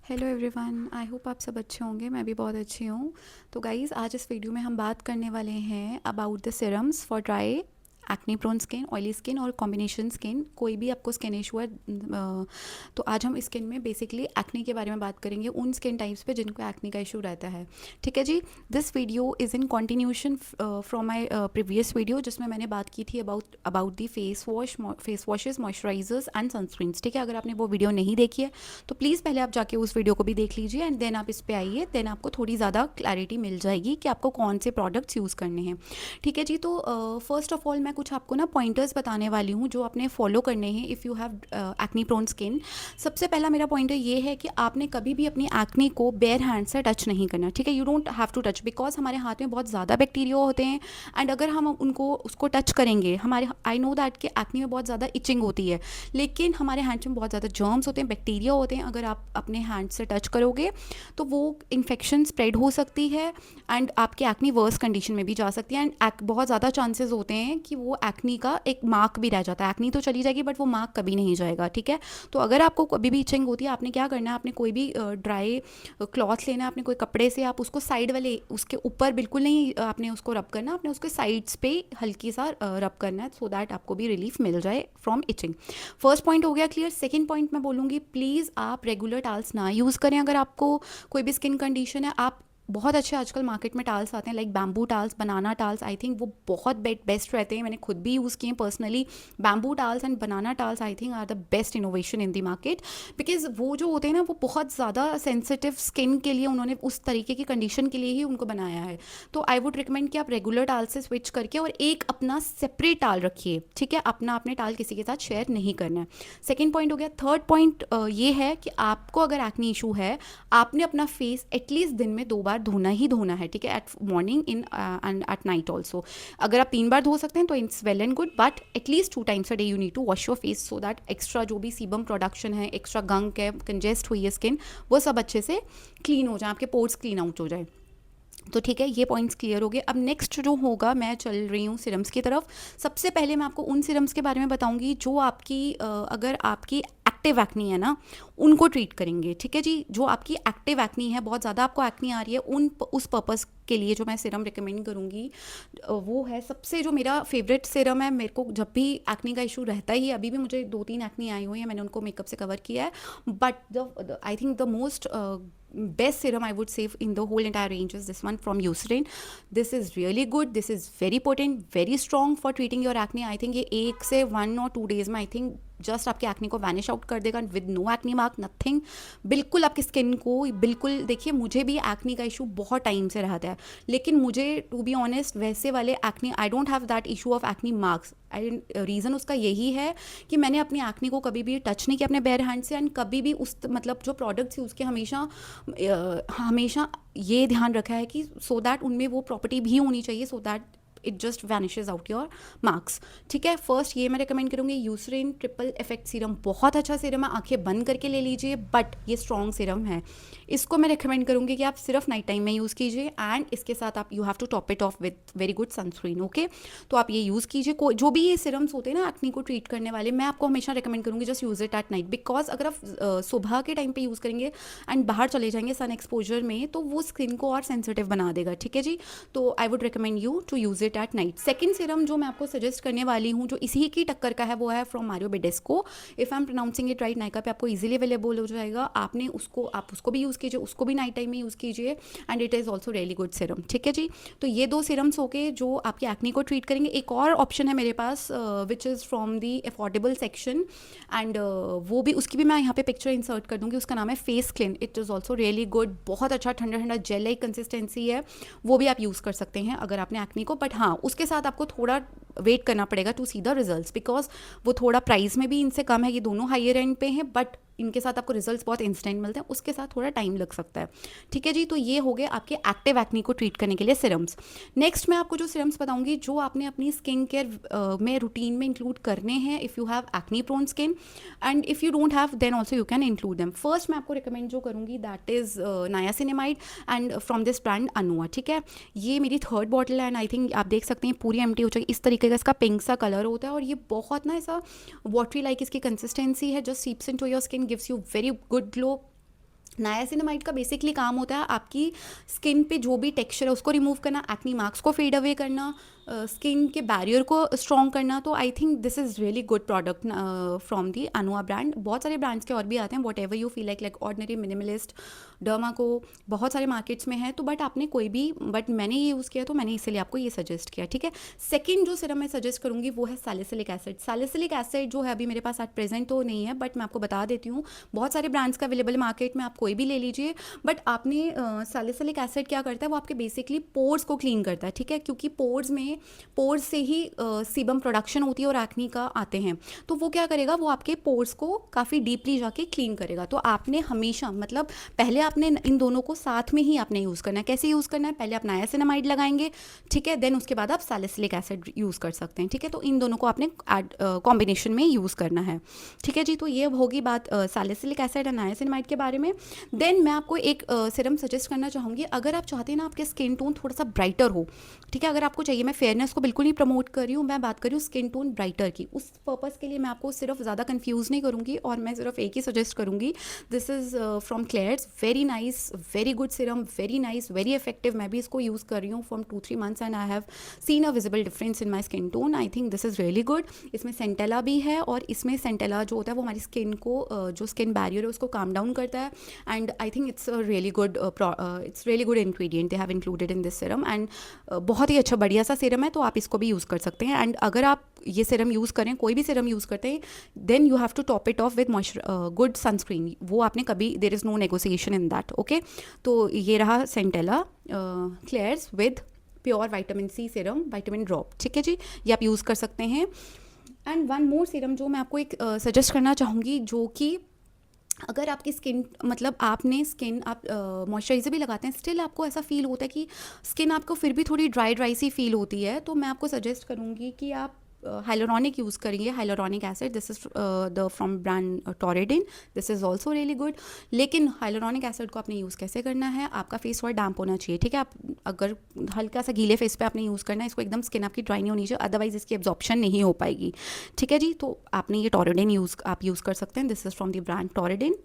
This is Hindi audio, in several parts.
हेलो एवरीवन, आई होप आप सब अच्छे होंगे। मैं भी बहुत अच्छी हूँ। तो गाइज़, आज इस वीडियो में हम बात करने वाले हैं about the serums for dry acne prone skin, oily skin और कॉम्बिनेशन स्किन। कोई भी आपको स्किन इशू है तो आज हम स्किन में बेसिकली एक्ने के बारे में बात करेंगे, उन स्किन टाइप्स पे जिनको एक्ने का इशू रहता है। ठीक है जी। This video is in continuation from my previous video, जिसमें मैंने बात की थी about the face washes, moisturisers and sunscreens. ठीक है, अगर आपने वो वीडियो नहीं देखी है तो प्लीज़ पहले आप जाके उस वीडियो को भी देख लीजिए एंड देन आप इस पे आइए, देन आपको थोड़ी ज़्यादा क्लैरिटी मिल जाएगी कि आपको कौन से प्रोडक्ट्स यूज़ करने हैं। ठीक है जी। तो फर्स्ट ऑफ ऑल मैं कुछ आपको ना पॉइंटर्स बताने वाली हूँ जो आपने फॉलो करने हैं if you have acne prone skin. सबसे पहला मेरा पॉइंटर ये है कि आपने कभी भी अपनी एक्ने को बेयर हैंड से टच नहीं करना। ठीक है, you don't have to touch because हमारे हाथ में बहुत ज़्यादा बैक्टीरिया होते हैं एंड अगर हम उनको उसको टच करेंगे, हमारे आई नो दैट कि एक्ने में बहुत ज़्यादा इचिंग होती है, लेकिन हमारे हैंड्स में बहुत ज़्यादा जर्म्स होते हैं, बैक्टीरिया होते हैं। अगर आप अपने हैंड से टच करोगे तो वो इन्फेक्शन स्प्रेड हो सकती है एंड आपकी एक्नी वर्स कंडीशन में भी जा सकती है एंड बहुत ज़्यादा चांसेस होते हैं कि वो एक्नी का एक मार्क भी रह जाता है। एक्नी तो चली जाएगी बट वो मार्क कभी नहीं जाएगा। ठीक है, तो अगर आपको कभी भी इचिंग होती है, आपने क्या करना है, आपने कोई भी ड्राई क्लॉथ लेना है, आपने कोई कपड़े से आप उसको साइड वाले, उसके ऊपर बिल्कुल नहीं आपने उसको रब करना, आपने उसके साइड्स पे हल्की सा रब करना है सो दैट आपको भी रिलीफ मिल जाए फ्रॉम इचिंग। फर्स्ट पॉइंट हो गया क्लियर। सेकंड पॉइंट मैं बोलूँगी, प्लीज़ आप रेगुलर टाल्स ना यूज़ करें। अगर आपको कोई भी स्किन कंडीशन है, आप बहुत अच्छे आजकल मार्केट में टाल्स आते हैं like bamboo towels, banana towels, I think वो बहुत बेस्ट रहते हैं। मैंने खुद भी यूज़ किए हैं personally. Bamboo towels and banana towels I think are the best innovation in the market because वो जो होते हैं ना, वो बहुत ज़्यादा सेंसिटिव स्किन के लिए उन्होंने उस तरीके की कंडीशन के लिए ही उनको बनाया है। तो आई वुड रिकमेंड कि आप रेगुलर टाल से स्विच करके और एक अपना सेपरेट टाल रखिए। ठीक है, अपना अपने टाल किसी के साथ शेयर नहीं करना है। सेकेंड पॉइंट हो गया। थर्ड पॉइंट ये है कि आपको अगर एक्ने इशू है, आपने अपना फेस एटलीस्ट दिन में 2 बार धोना ही धोना है। ठीक है, at morning in and at night also. अगर आप 3 बार धो सकते हैं तो it's well and good, but at least 2 times a day you need to wash your face so that extra जो भी सीबम प्रोडक्शन है, एक्स्ट्रा गंक है, कंजेस्ट हुई है स्किन, वो सब अच्छे से क्लीन हो जाए, आपके पोर्स क्लीन आउट हो जाए। तो ठीक है, ये पॉइंट्स क्लियर हो गए। अब नेक्स्ट जो होगा, मैं चल रही हूँ सिरम्स की तरफ। सबसे पहले मैं आपको उन सिरम्स के बारे में बताऊंगी जो आपकी अगर आपकी एक्टिव एक्नी है ना, उनको ट्रीट करेंगे। ठीक है जी, जो आपकी एक्टिव एक्नी है, बहुत ज़्यादा आपको एक्नी आ रही है, उस पर्पज़ के लिए जो मैं सिरम रिकमेंड करूँगी वो है, सबसे जो मेरा फेवरेट सिरम है, मेरे को जब भी एक्नी का इशू रहता ही, अभी भी मुझे 2-3 एक्नी आई हुई है, मैंने उनको मेकअप से कवर किया है, but the I think the most best serum I would say in the whole entire range is this one from Eucerin. This is really good. This is very potent, very strong for treating your acne. I think ये 1 से 1 और 2 days में I think जस्ट आपके एक्ने को वैनिश आउट कर देगा with no acne mark, nothing. बिल्कुल आपकी स्किन को बिल्कुल, देखिए मुझे भी एक्नी का इशू बहुत टाइम से रहता है, लेकिन मुझे टू बी ऑनेस्ट वैसे वाले acne, I don't have that issue of acne marks. Reason उसका यही है कि मैंने अपनी एक्नी को कभी भी टच नहीं किया अपने बेयर हैंड से एंड कभी भी उस मतलब जो प्रोडक्ट्स यूज़ किए, हमेशा ये ध्यान रखा है कि सो दैट उनमें वो प्रॉपर्टी भी होनी चाहिए so that it just vanishes out your marks. ठीक है, फर्स्ट ये मैं रिकमेंड करूँगी यूसरिन ट्रिपल इफेक्ट सीरम। बहुत अच्छा सीरम है, आंखें बंद करके ले लीजिए, बट ये स्ट्रॉन्ग सीरम है। इसको मैं रिकमेंड करूँगी कि आप सिर्फ नाइट टाइम में यूज़ कीजिए एंड इसके साथ आप you have to top it off with very good sunscreen. Okay, तो आप ये यूज़ कीजिए। जो भी ये सिरम्स होते हैं ना एक्नी को ट्रीट करने वाले, मैं आपको हमेशा रिकमेंड करूँगी just use it at night, because अगर आप सुबह के टाइम पे यूज़ करेंगे एंड बाहर चले जाएंगे सन एक्सपोजर में, तो वो स्किन को और सेंसिटिव बना देगा। ठीक है जी, तो I would recommend you to use it at night. Second serum जो मैं आपको सजेस्ट करने वाली हूँ, जो इसी की टक्कर का है, वो है from Mario Badescu. If I am pronouncing it right, Nykaa पे आपको इजीली अवेलेबल हो जाएगा। आप उसको भी यूज़ कीजिए, उसको भी नाइट टाइम में यूज़ कीजिए and it is also really good serum. ठीक है जी, तो ये 2 सीरम्स होके जो आपकी एक्नी को ट्रीट करेंगे। एक और ऑप्शन है मेरे पास which is from the affordable section and वो भी, उसकी भी मैं यहाँ पे पिक्चर इंसर्ट कर दूँगी। उसका नाम है face clean. It is also really good, बहुत अच्छा ठंडा ठंडा जेल लाइक कंसिस्टेंसी है, वो भी आप यूज़ कर सकते हैं अगर आपने एक्नी को। बट हाँ, उसके साथ आपको थोड़ा वेट करना पड़ेगा to see the results, because वो थोड़ा प्राइस में भी इनसे कम है, ये दोनों हायर एंड पे हैं, बट इनके साथ आपको रिजल्ट्स बहुत इंस्टेंट मिलते हैं, उसके साथ थोड़ा टाइम लग सकता है। ठीक है जी, तो ये हो गए आपके एक्टिव एक्नी को ट्रीट करने के लिए सिरम्स। नेक्स्ट मैं आपको जो सिरम्स बताऊंगी जो आपने अपनी स्किन केयर में रूटीन में इंक्लूड करने हैं if you have acne prone skin and if you don't have then also you can include them. First मैं आपको रिकमेंड जो करूँगी that is niacinamide and from this brand Anua. ठीक है, ये मेरी थर्ड बॉटल है एंड आई थिंक आप देख सकते हैं पूरी एम्प्टी हो जाएगी। इस तरीके का इसका पिंक सा कलर होता है और ये बहुत ना ऐसा वाटरी लाइक इसकी कंसिस्टेंसी है, just seeps into your skin, gives you very good glow niacinamide का बेसिकली काम होता है आपकी स्किन पे जो भी टेक्सचर है उसको रिमूव करना, एक्नी मार्क्स को फेड अवे करना, स्किन के बैरियर को स्ट्रॉन्ग करना। तो I think this is really good product from the Anua brand. बहुत सारे ब्रांड्स के और भी आते हैं, whatever you feel like ordinary, minimalist, derma को, बहुत सारे मार्केट्स में है। तो बट आपने कोई भी, बट मैंने ये यूज़ किया तो मैंने इसीलिए आपको ये सजेस्ट किया, ठीक है। सेकेंड जो सिरम मैं सजेस्ट करूँगी वो है सैलिसिलिक एसिड। सैलिसिलिक एसिड जो है अभी मेरे पास एट प्रेजेंट तो नहीं है, बट मैं आपको बता देती हूँ, बहुत सारे ब्रांड्स का अवेलेबल मार्केट में, आप कोई भी ले लीजिए। बट आपने सैलिसिलिक एसिड क्या करता है, वो आपके बेसिकली पोर्स को क्लीन करता है, ठीक है, क्योंकि पोर्स से ही सीबम प्रोडक्शन होती है और एक्नी का आते हैं। तो वो क्या करेगा, वो आपके पोर्स को काफ़ी डीपली जाके क्लीन करेगा। तो आपने हमेशा, मतलब पहले आपने इन दोनों को साथ में ही आपने यूज़ करना है। कैसे यूज़ करना है, पहले आप नायासिनामाइड लगाएंगे, ठीक है, देन उसके बाद आप सैलिसिलिक एसिड यूज़ कर सकते हैं, ठीक है। तो इन दोनों को आपने कॉम्बिनेशन में यूज़ करना है, ठीक है जी। तो ये होगी बात सैलिसिलिक एसिड और नायासिनामाइड के बारे में। देन मैं आपको एक सिरम सजेस्ट करना चाहूँगी, अगर आप चाहते हैं ना आपके स्किन टोन थोड़ा सा ब्राइटर हो, ठीक है, अगर आपको चाहिए, मैं फेयरनेस को बिल्कुल नहीं प्रमोट कर रही हूँ, मैं बात कर रही हूँ स्किन टोन ब्राइटर की, उस पर्पज़ के लिए मैं आपको सिर्फ ज़्यादा कंफ्यूज नहीं करूँगी और मैं सिर्फ एक ही सजेस्ट करूँगी। This is from क्लेयर्स, very nice, very good Siram, very nice, very effective. मैं भी इसको यूज़ कर रही हूँ from 2-3 months and I have seen a visible difference in my skin tone. I think this is really good. इसमें सेंटेला भी है और इसमें सेंटेला जो होता है वो हमारी स्किन को जो स्किन बैरियर है उसको काम डाउन करता है। And I think it's really good ingredient they have included in this Siram. And बहुत ही अच्छा बढ़िया सा सिरम है, तो आप इसको भी यूज़ कर सकते हैं। एंड अगर आप ये सिरम यूज़ करें, कोई भी सिरम यूज़ करते हैं, then you have to top it off with good sunscreen. वो आपने कभी, there is no negotiation in that, okay. तो ये रहा centella clears with pure vitamin C serum, vitamin drop, ठीक है जी, ये आप यूज़ कर सकते हैं। एंड वन मोर सिरम जो मैं आपको एक सजेस्ट करना चाहूँगी, जो कि अगर आपकी स्किन, मतलब आपने स्किन, आप मॉइस्चराइज़र भी लगाते हैं, स्टिल आपको ऐसा फील होता है कि स्किन आपको फिर भी थोड़ी ड्राई सी फील होती है, तो मैं आपको सजेस्ट करूँगी कि आप हाइलोरॉनिक यूज़ करेंगे, hyaluronic acid. This is the from brand Torriden, this is also really good. लेकिन हाइलोरॉनिक एसिड को आपने यूज़ कैसे करना है, आपका फेस थोड़ा डैम्प होना चाहिए, ठीक है। आप अगर हल्का सा गीले फेस पे आपने यूज़ करना है, इसको एकदम स्किन आपकी ड्राई नहीं होनी चाहिए, अदरवाइज इसकी एब्जॉर्प्शन नहीं हो पाएगी, ठीक है जी। तो आपने ये टोरिडिन आप यूज़ कर सकते हैं। This is from the brand Torriden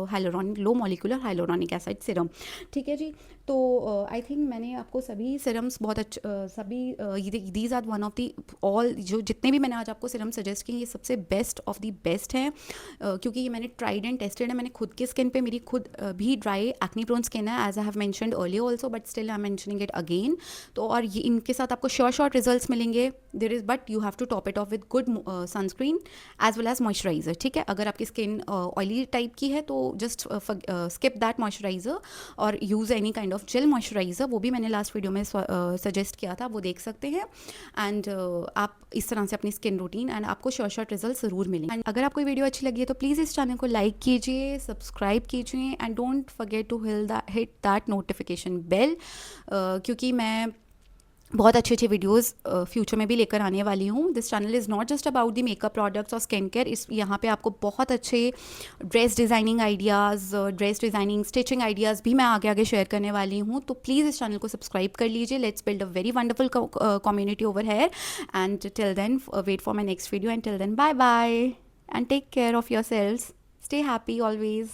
hyaluronic, low molecular hyaluronic acid serum, ठीक है जी। तो आई थिंक मैंने आपको सभी सिरम्स बहुत सभी these are one of the all, जो जितने भी मैंने आज आपको सिरम सजेस्ट किए, ये सबसे बेस्ट ऑफ दी बेस्ट हैं, क्योंकि ये मैंने ट्राइड एंड टेस्टेड है। मैंने खुद की स्किन पे, मेरी खुद भी ड्राई एक्नी प्रोन स्किन है, as I have mentioned earlier also, but still I am mentioning it again. तो और ये इनके साथ आपको शॉर्ट रिजल्ट्स मिलेंगे, there is, but you have to top it off with good sunscreen as well as moisturiser, ठीक है। अगर आपकी स्किन ऑयली टाइप की है तो जस्ट स्किप दैट मॉइस्चराइजर और use any kind of gel moisturiser, वो भी मैंने लास्ट वीडियो में सजेस्ट किया था, वो देख सकते हैं। एंड आप इस तरह से अपनी स्किन रूटीन, एंड आपको शॉर्ट रिजल्ट ज़रूर मिलेंगे। एंड अगर आपको वीडियो अच्छी लगी है तो प्लीज़ इस चैनल को लाइक कीजिए, सब्सक्राइब कीजिए, and don't forget to hit that notification bell, क्योंकि मैं बहुत अच्छे वीडियोस फ्यूचर में भी लेकर आने वाली हूँ। This channel is not just about the makeup products और स्किन केयर। यहाँ पे आपको बहुत अच्छे dress designing ideas, dress designing, stitching ideas भी मैं आगे शेयर करने वाली हूँ। तो प्लीज़ इस चैनल को सब्सक्राइब कर लीजिए। Let's build a very wonderful community over here. And till then wait for my next video, and till then bye bye and take care of yourselves, stay happy always.